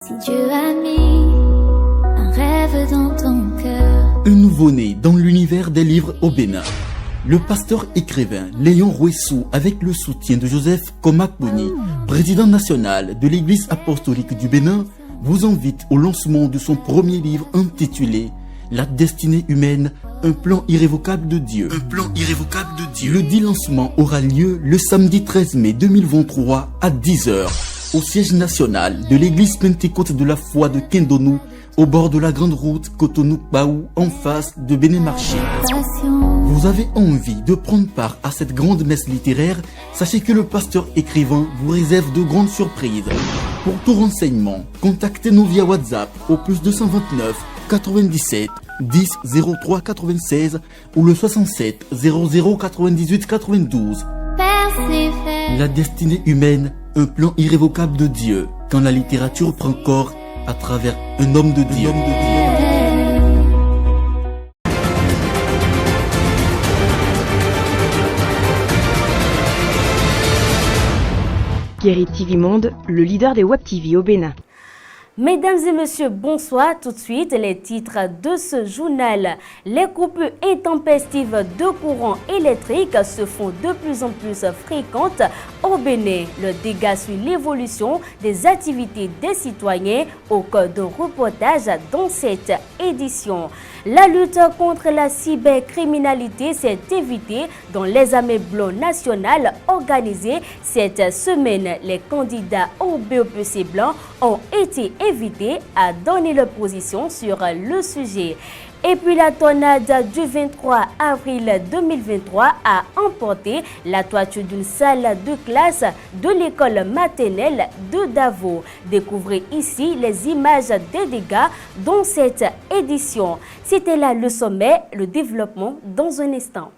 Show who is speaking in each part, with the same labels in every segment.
Speaker 1: Si Dieu a mis un rêve dans ton cœur.
Speaker 2: Un nouveau-né dans l'univers des livres au Bénin. Le pasteur écrivain Léon Rouessou, avec le soutien de Joseph Komakboni, président national de l'Église apostolique du Bénin, vous invite au lancement de son premier livre intitulé La destinée humaine, un plan irrévocable de Dieu. Un plan irrévocable de Dieu. Le dit lancement aura lieu le samedi 13 mai 2023 à 10h au siège national de l'église Pentecôte de la foi de Kendonou, au bord de la grande route Cotonou-Baou, en face de Béné-Marché. Vous avez envie de prendre part à cette grande messe littéraire? Sachez que le pasteur écrivain vous réserve de grandes surprises. Pour tout renseignement, contactez-nous via WhatsApp au +229 97 10 03 96 ou le 67 00 98 92. La destinée humaine, un plan irrévocable de Dieu, quand la littérature prend corps à travers un homme de Dieu.
Speaker 3: Guéri TV Monde, le leader des Web TV au Bénin.
Speaker 4: Mesdames et messieurs, bonsoir. Tout de suite, les titres de ce journal. Les coupures intempestives de courant électrique se font de plus en plus fréquentes au Bénin. Le dégât suit l'évolution des activités des citoyens au cœur d'un reportage dans cette édition. La lutte contre la cybercriminalité s'est évitée dans l'examen blanc national organisé cette semaine. Les candidats au BEPC blanc ont été invités à donner leur position sur le sujet. Et puis la tornade du 23 avril 2023 a emporté la toiture d'une salle de classe de l'école maternelle de Davo. Découvrez ici les images des dégâts dans cette édition. C'était là le sommet, le développement dans un instant.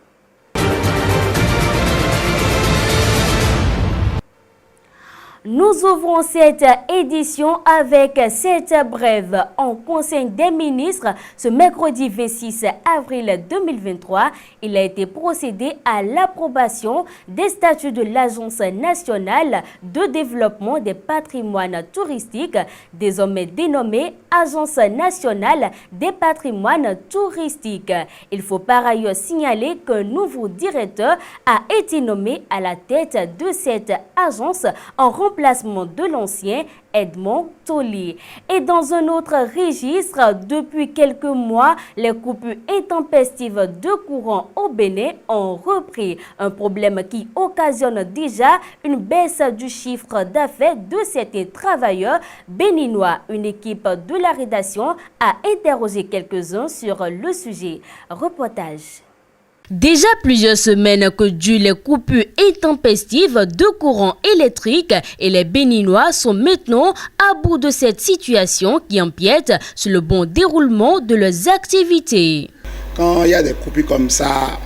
Speaker 4: Nous ouvrons cette édition avec cette brève en Conseil des ministres. Ce mercredi 26 avril 2023, il a été procédé à l'approbation des statuts de l'Agence nationale de développement des patrimoines touristiques, désormais dénommée Agence nationale des patrimoines touristiques. Il faut par ailleurs signaler qu'un nouveau directeur a été nommé à la tête de cette agence en remplacement de l'ancien Edmond Toli. Et dans un autre registre, depuis quelques mois, les coupures intempestives de courant au Bénin ont repris. Un problème qui occasionne déjà une baisse du chiffre d'affaires de certains travailleurs béninois. Une équipe de la rédaction a interrogé quelques-uns sur le sujet. Reportage. Déjà plusieurs semaines que durent les coupures intempestives de courant électrique et les Béninois sont maintenant à bout de cette situation qui empiète sur le bon déroulement de leurs activités.
Speaker 5: Quand il y a des coupures comme ça,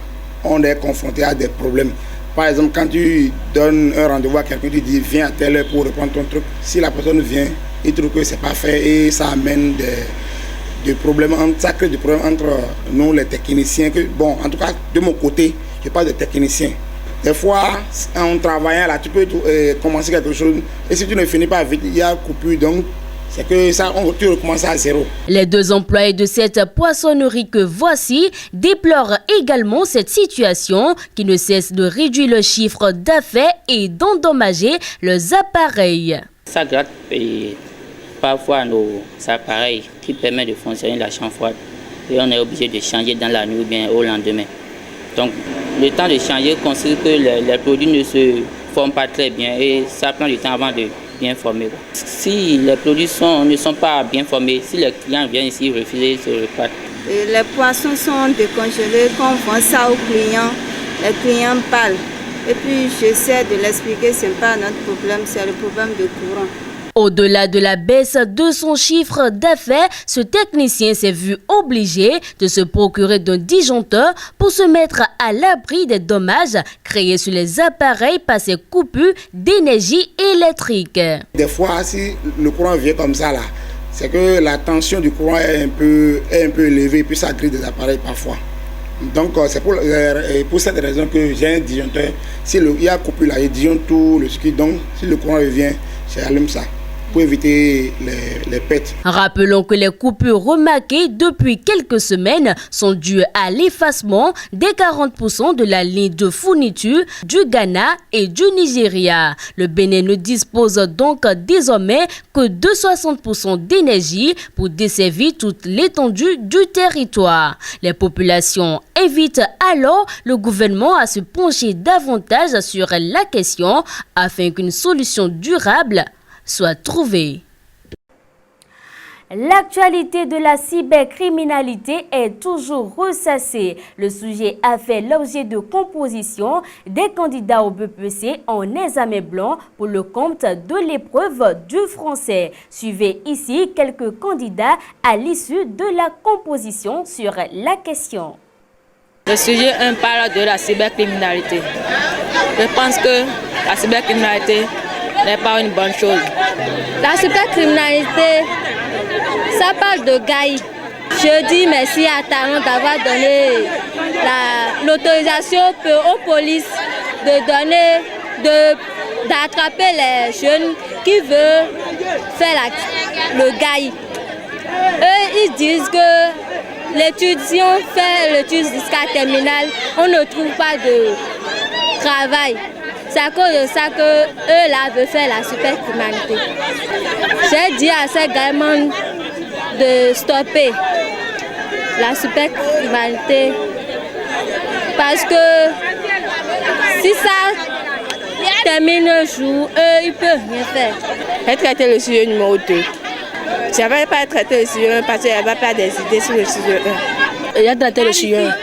Speaker 5: on est confronté à des problèmes. Par exemple, quand tu donnes un rendez-vous à quelqu'un, tu dis viens à telle heure pour reprendre ton truc. Si la personne vient, il trouve que c'est pas fait et ça amène ça crée des problèmes entre nous les techniciens. Bon, en tout cas, de mon côté, je parle de techniciens. Des fois, en travaillant là, tu peux commencer quelque chose et si tu ne finis pas vite, il y a coupure, donc c'est que ça, tu recommences à zéro. Les deux employés de cette poissonnerie que voici déplorent également cette situation qui ne cesse de réduire le chiffre d'affaires et d'endommager leurs appareils.
Speaker 6: Ça gratte et parfois nos appareils qui permettent de fonctionner la chambre froide et on est obligé de changer dans la nuit ou bien au lendemain. Donc le temps de changer considère que les produits ne se forment pas très bien et ça prend du temps avant de bien former. Si les produits ne sont pas bien formés, si les clients viennent ici refuser ce repas.
Speaker 7: Les poissons sont décongelés, quand on vend ça aux clients, les clients parlent. Et puis j'essaie de l'expliquer, ce n'est pas notre problème, c'est le problème de courant.
Speaker 4: Au-delà de la baisse de son chiffre d'affaires, ce technicien s'est vu obligé de se procurer d'un disjoncteur pour se mettre à l'abri des dommages créés sur les appareils par ces coupures d'énergie électrique.
Speaker 5: Des fois, si le courant vient comme ça, là, c'est que la tension du courant est un peu élevée, puis ça grille des appareils parfois. Donc c'est pour cette raison que j'ai un disjoncteur. Si il y a coupure là, il disjoncte tout le circuit, donc si le courant revient, j'allume ça. pour éviter les pertes.
Speaker 4: Rappelons que les coupures remarquées depuis quelques semaines sont dues à l'effacement des 40% de la ligne de fourniture du Ghana et du Nigeria. Le Bénin ne dispose donc désormais que de 60% d'énergie pour desservir toute l'étendue du territoire. Les populations invitent alors le gouvernement à se pencher davantage sur la question afin qu'une solution durable soit trouvée. L'actualité de la cybercriminalité est toujours ressassée. Le sujet a fait l'objet de compositions des candidats au BPC en examen blanc pour le compte de l'épreuve du français. Suivez ici quelques candidats à l'issue de la composition sur la question.
Speaker 8: Le sujet 1 parle de la cybercriminalité. Je pense que la cybercriminalité n'est pas une bonne chose.
Speaker 9: La cybercriminalité, ça parle de GAI. Je dis merci à Talon d'avoir donné l'autorisation aux polices d'attraper les jeunes qui veulent faire le GAI. Eux, ils disent que l'étudiant fait l'étude jusqu'à terminale, on ne trouve pas de travail. C'est à cause de ça que eux là veulent faire la supercriminalité. J'ai dit à ces gamins de stopper la supercriminalité parce que si ça termine un jour, eux ils peuvent rien faire.
Speaker 8: J'ai traité le sujet numéro 2. Je n'avais pas traité le sujet 1 parce qu'il n'y avait pas des idées sur le sujet 1. J'ai traité le sujet 1.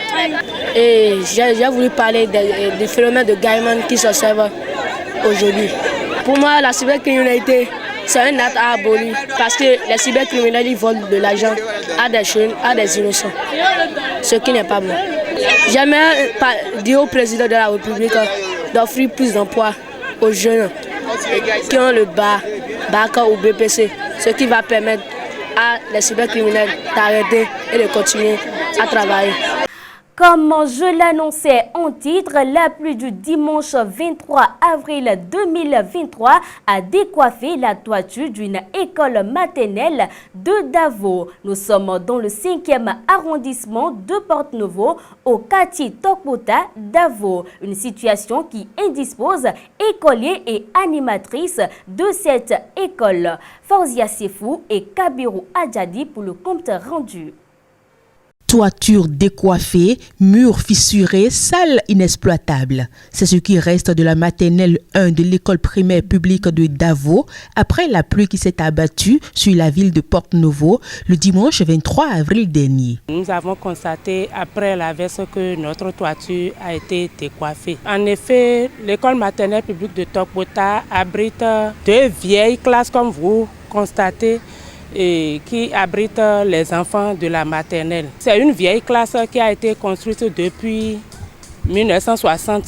Speaker 8: Et j'ai voulu parler des phénomènes de gaiement qui s'observent aujourd'hui. Pour moi, la cybercriminalité, c'est un acte à abolir parce que les cybercriminels ils volent de l'argent à des jeunes, à des innocents, ce qui n'est pas bon. J'aimerais dire au président de la République d'offrir plus d'emplois aux jeunes qui ont le BAC ou BPC, ce qui va permettre à les cybercriminels d'arrêter et de continuer à travailler.
Speaker 4: Comme je l'annonçais en titre, la pluie du dimanche 23 avril 2023 a décoiffé la toiture d'une école maternelle de Davo. Nous sommes dans le 5e arrondissement de Porte-Nouveau, au quartier Tokbota, Davo. Une situation qui indispose écoliers et animatrices de cette école. Forzia Sefou et Kabirou Adjadi pour le compte rendu.
Speaker 10: Toiture décoiffée, murs fissurés, salles inexploitables. C'est ce qui reste de la maternelle 1 de l'école primaire publique de Davo après la pluie qui s'est abattue sur la ville de Porte-Nouveau le dimanche 23 avril dernier.
Speaker 11: Nous avons constaté après l'averse que notre toiture a été décoiffée. En effet, l'école maternelle publique de Tokbota abrite 2 vieilles classes comme vous constatez, et qui abrite les enfants de la maternelle. C'est une vieille classe qui a été construite depuis 1960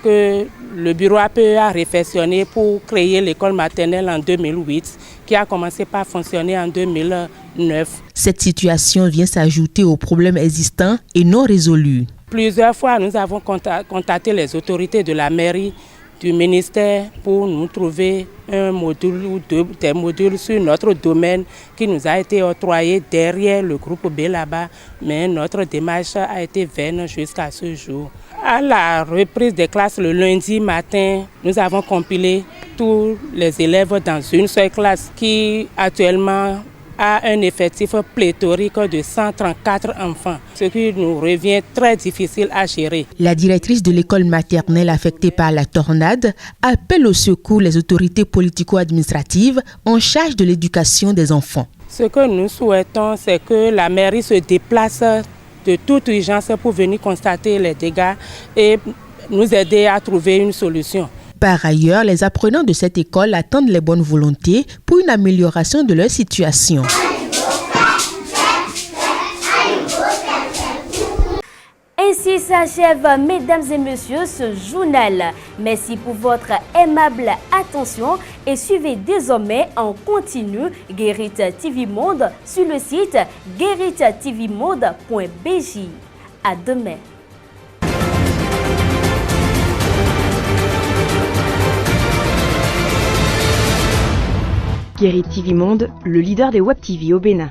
Speaker 11: que le bureau APE a réfectionné pour créer l'école maternelle en 2008 qui a commencé par fonctionner en 2009.
Speaker 10: Cette situation vient s'ajouter aux problèmes existants et non résolus.
Speaker 11: Plusieurs fois, nous avons contacté les autorités de la mairie, du ministère pour nous trouver un module ou des modules sur notre domaine qui nous a été octroyé derrière le groupe B là-bas, mais notre démarche a été vaine jusqu'à ce jour. À la reprise des classes le lundi matin, nous avons compilé tous les élèves dans une seule classe qui actuellement a un effectif pléthorique de 134 enfants, ce qui nous revient très difficile à gérer.
Speaker 10: La directrice de l'école maternelle affectée par la tornade appelle au secours les autorités politico-administratives en charge de l'éducation des enfants.
Speaker 11: Ce que nous souhaitons, c'est que la mairie se déplace de toute urgence pour venir constater les dégâts et nous aider à trouver une solution.
Speaker 10: Par ailleurs, les apprenants de cette école attendent les bonnes volontés pour une amélioration de leur situation.
Speaker 4: Ainsi s'achève, mesdames et messieurs, ce journal. Merci pour votre aimable attention et suivez désormais en continu Guérit TV Monde sur le site gueritvmonde.bj. À demain.
Speaker 3: Guéry TV Monde, le leader des Web TV au Bénin.